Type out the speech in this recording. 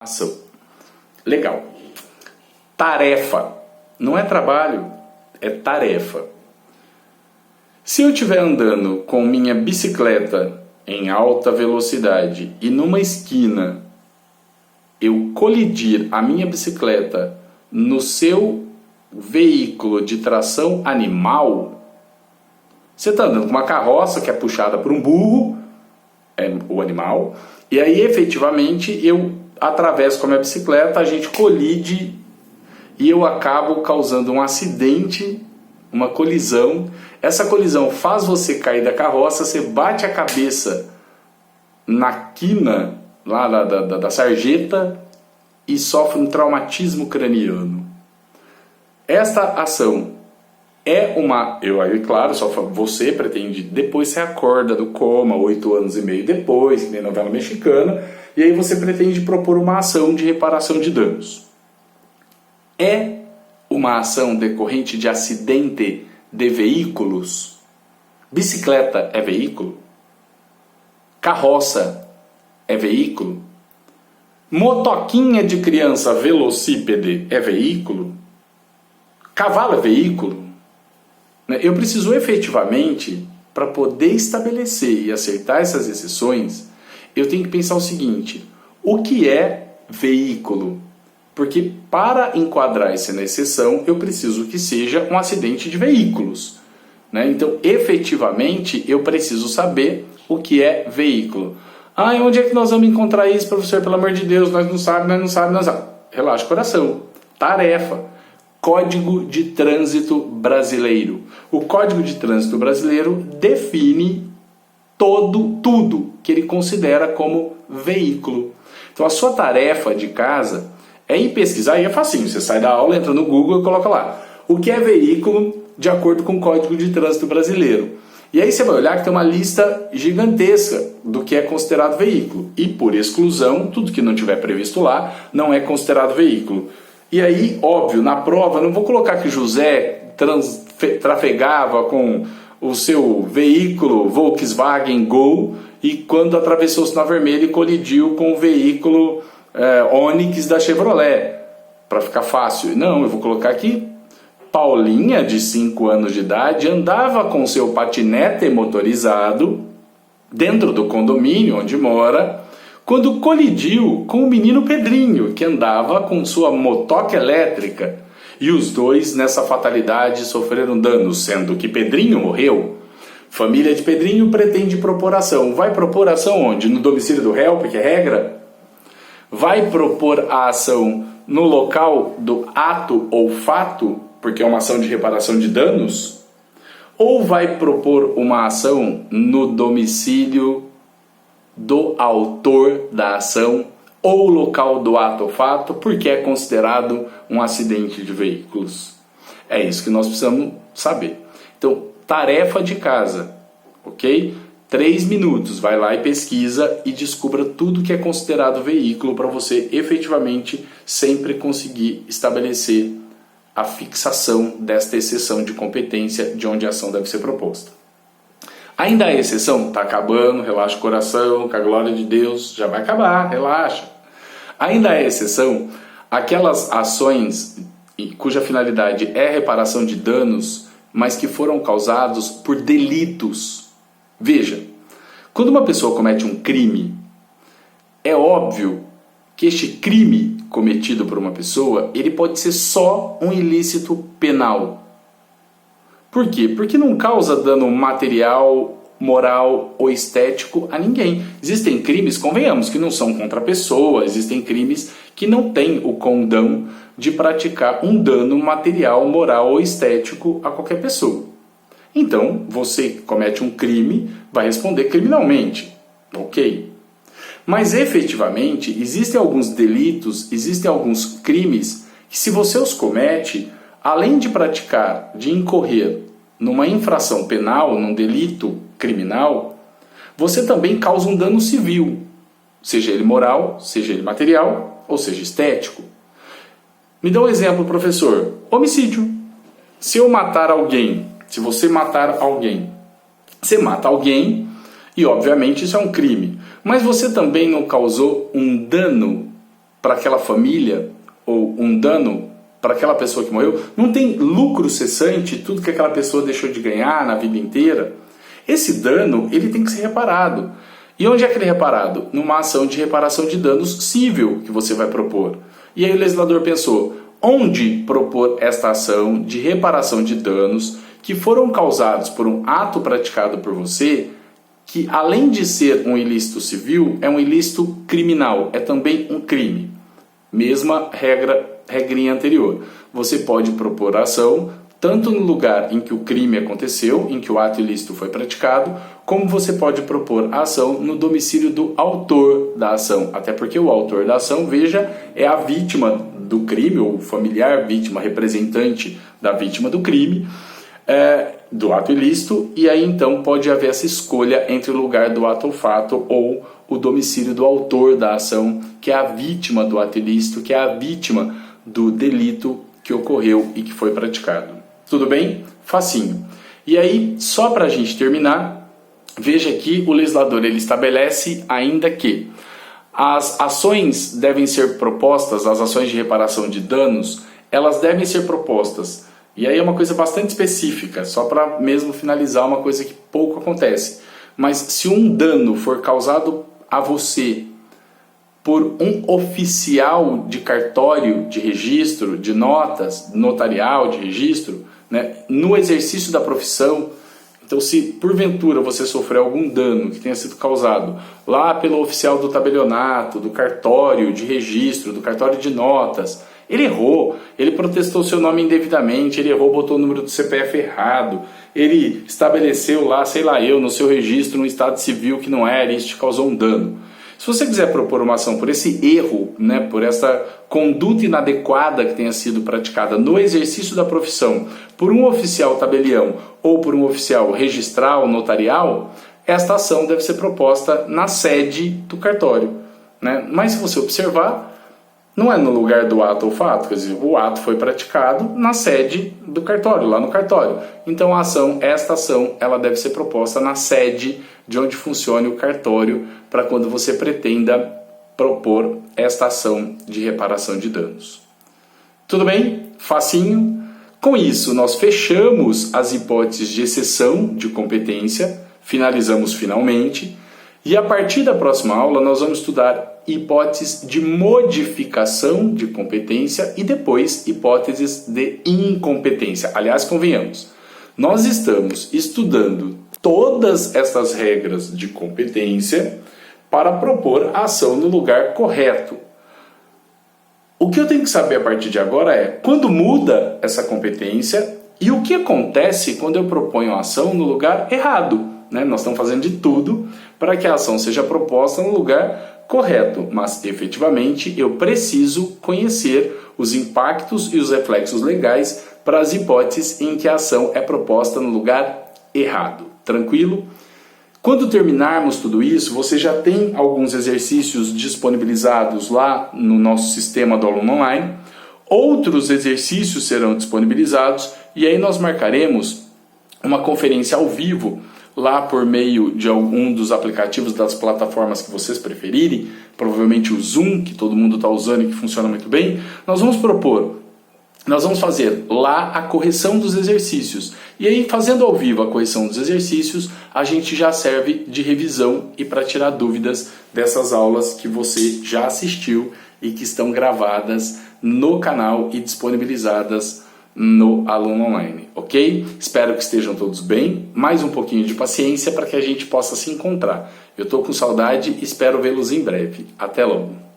Ação. Legal. Tarefa. Não é trabalho, é tarefa. Se eu estiver andando com minha bicicleta em alta velocidade e numa esquina eu colidir a minha bicicleta no seu veículo de tração animal, você está andando com uma carroça que é puxada por um burro, é o animal, e aí efetivamente eu atravesso com a minha bicicleta, a gente colide e eu acabo causando um acidente, uma colisão. Essa colisão faz você cair da carroça, você bate a cabeça na quina lá da sarjeta e sofre um traumatismo craniano. Esta ação é uma... claro, só você pretende... Depois você acorda do coma, 8 anos e meio depois, que nem novela mexicana, e aí você pretende propor uma ação de reparação de danos. É uma ação decorrente de acidente de veículos? Bicicleta é veículo? Carroça é veículo? Motoquinha de criança velocípede é veículo? Cavalo é veículo? Eu preciso efetivamente, para poder estabelecer e acertar essas exceções, eu tenho que pensar o seguinte: o que é veículo? Porque para enquadrar isso na exceção, eu preciso que seja um acidente de veículos. Então, efetivamente, eu preciso saber o que é veículo. E onde é que nós vamos encontrar isso, professor? Pelo amor de Deus, nós não sabemos. Relaxa o coração. Tarefa. Código de Trânsito Brasileiro. O Código de Trânsito Brasileiro define tudo que ele considera como veículo. Então, a sua tarefa de casa é ir pesquisar, e é facinho, você sai da aula, entra no Google e coloca lá o que é veículo de acordo com o Código de Trânsito Brasileiro. E aí você vai olhar que tem uma lista gigantesca do que é considerado veículo. E por exclusão, tudo que não tiver previsto lá não é considerado veículo. E aí, óbvio, na prova, não vou colocar que José trafegava com o seu veículo Volkswagen Gol e quando atravessou o sinal vermelho colidiu com o veículo Onix da Chevrolet, para ficar fácil. Não, eu vou colocar aqui: Paulinha, de 5 anos de idade, andava com seu patinete motorizado dentro do condomínio onde mora, quando colidiu com o menino Pedrinho, que andava com sua motoca elétrica. E os dois, nessa fatalidade, sofreram danos, sendo que Pedrinho morreu. Família de Pedrinho pretende propor ação. Vai propor ação onde? No domicílio do réu, porque é regra? Vai propor a ação no local do ato ou fato, porque é uma ação de reparação de danos? Ou vai propor uma ação no domicílio do autor da ação ou local do ato ou fato, porque é considerado um acidente de veículos? É isso que nós precisamos saber. Então, tarefa de casa, ok? 3 minutos, vai lá e pesquisa e descubra tudo que é considerado veículo para você efetivamente sempre conseguir estabelecer a fixação desta exceção de competência de onde a ação deve ser proposta. Ainda há exceção? Está acabando, relaxa o coração, com a glória de Deus, já vai acabar, relaxa. Ainda há exceção aquelas ações cuja finalidade é reparação de danos, mas que foram causados por delitos. Veja, quando uma pessoa comete um crime, é óbvio que este crime cometido por uma pessoa, ele pode ser só um ilícito penal. Por quê? Porque não causa dano material, moral ou estético a ninguém. Existem crimes, convenhamos, que não são contra a pessoa, existem crimes que não têm o condão de praticar um dano material, moral ou estético a qualquer pessoa. Então, você que comete um crime vai responder criminalmente, ok? Mas efetivamente, existem alguns delitos, existem alguns crimes que, se você os comete, além de praticar, de incorrer numa infração penal, num delito criminal, você também causa um dano civil, seja ele moral, seja ele material, ou seja estético. Me dá um exemplo, professor. Homicídio. Se eu matar alguém, se você matar alguém, você mata alguém e obviamente isso é um crime. Mas você também não causou um dano para aquela família, ou um dano para aquela pessoa que morreu, não tem lucro cessante, tudo que aquela pessoa deixou de ganhar na vida inteira. Esse dano, ele tem que ser reparado. E onde é que ele é reparado? Numa ação de reparação de danos civil que você vai propor. E aí o legislador pensou, onde propor esta ação de reparação de danos que foram causados por um ato praticado por você, que além de ser um ilícito civil, é um ilícito criminal, é também um crime. Mesma regrinha anterior. Você pode propor a ação tanto no lugar em que o crime aconteceu, em que o ato ilícito foi praticado, como você pode propor a ação no domicílio do autor da ação. Até porque o autor da ação, veja, é a vítima do crime, ou familiar vítima, representante da vítima do crime, do ato ilícito, e aí então pode haver essa escolha entre o lugar do ato ou fato ou o domicílio do autor da ação, que é a vítima do ato ilícito, que é a vítima do delito que ocorreu e que foi praticado. Tudo bem? Facinho. E aí, só para a gente terminar, veja que o legislador ele estabelece ainda que as ações devem ser propostas, as ações de reparação de danos, elas devem ser propostas. E aí é uma coisa bastante específica, só para mesmo finalizar uma coisa que pouco acontece. Mas se um dano for causado a você por um oficial de cartório de registro, de notas, notarial de registro, né, no exercício da profissão, então se porventura você sofreu algum dano que tenha sido causado lá pelo oficial do tabelionato, do cartório de registro, do cartório de notas, ele errou, ele protestou seu nome indevidamente, ele errou, botou o número do CPF errado, ele estabeleceu lá, sei lá eu, no seu registro, no estado civil que não era, e isso te causou um dano. Se você quiser propor uma ação por esse erro, né, por essa conduta inadequada que tenha sido praticada no exercício da profissão por um oficial tabelião ou por um oficial registral, notarial, esta ação deve ser proposta na sede do cartório, né? Mas se você observar, não é no lugar do ato ou fato, quer dizer, o ato foi praticado na sede do cartório, lá no cartório. Então esta ação, ela deve ser proposta na sede de onde funcione o cartório, para quando você pretenda propor esta ação de reparação de danos. Tudo bem? Facinho? Com isso, nós fechamos as hipóteses de exceção de competência, finalizamos finalmente, e a partir da próxima aula nós vamos estudar hipóteses de modificação de competência e depois hipóteses de incompetência. Aliás, convenhamos, nós estamos estudando todas essas regras de competência para propor a ação no lugar correto. O que eu tenho que saber a partir de agora é quando muda essa competência e o que acontece quando eu proponho a ação no lugar errado, né? Nós estamos fazendo de tudo para que a ação seja proposta no lugar correto, mas efetivamente eu preciso conhecer os impactos e os reflexos legais para as hipóteses em que a ação é proposta no lugar errado. Tranquilo? Quando terminarmos tudo isso, você já tem alguns exercícios disponibilizados lá no nosso sistema do aluno online. Outros exercícios serão disponibilizados e aí nós marcaremos uma conferência ao vivo lá por meio de algum dos aplicativos das plataformas que vocês preferirem, provavelmente o Zoom, que todo mundo está usando e que funciona muito bem. Nós vamos fazer lá a correção dos exercícios. E aí, fazendo ao vivo a correção dos exercícios, a gente já serve de revisão e para tirar dúvidas dessas aulas que você já assistiu e que estão gravadas no canal e disponibilizadas no Aluno Online, ok? Espero que estejam todos bem. Mais um pouquinho de paciência para que a gente possa se encontrar. Eu estou com saudade e espero vê-los em breve. Até logo!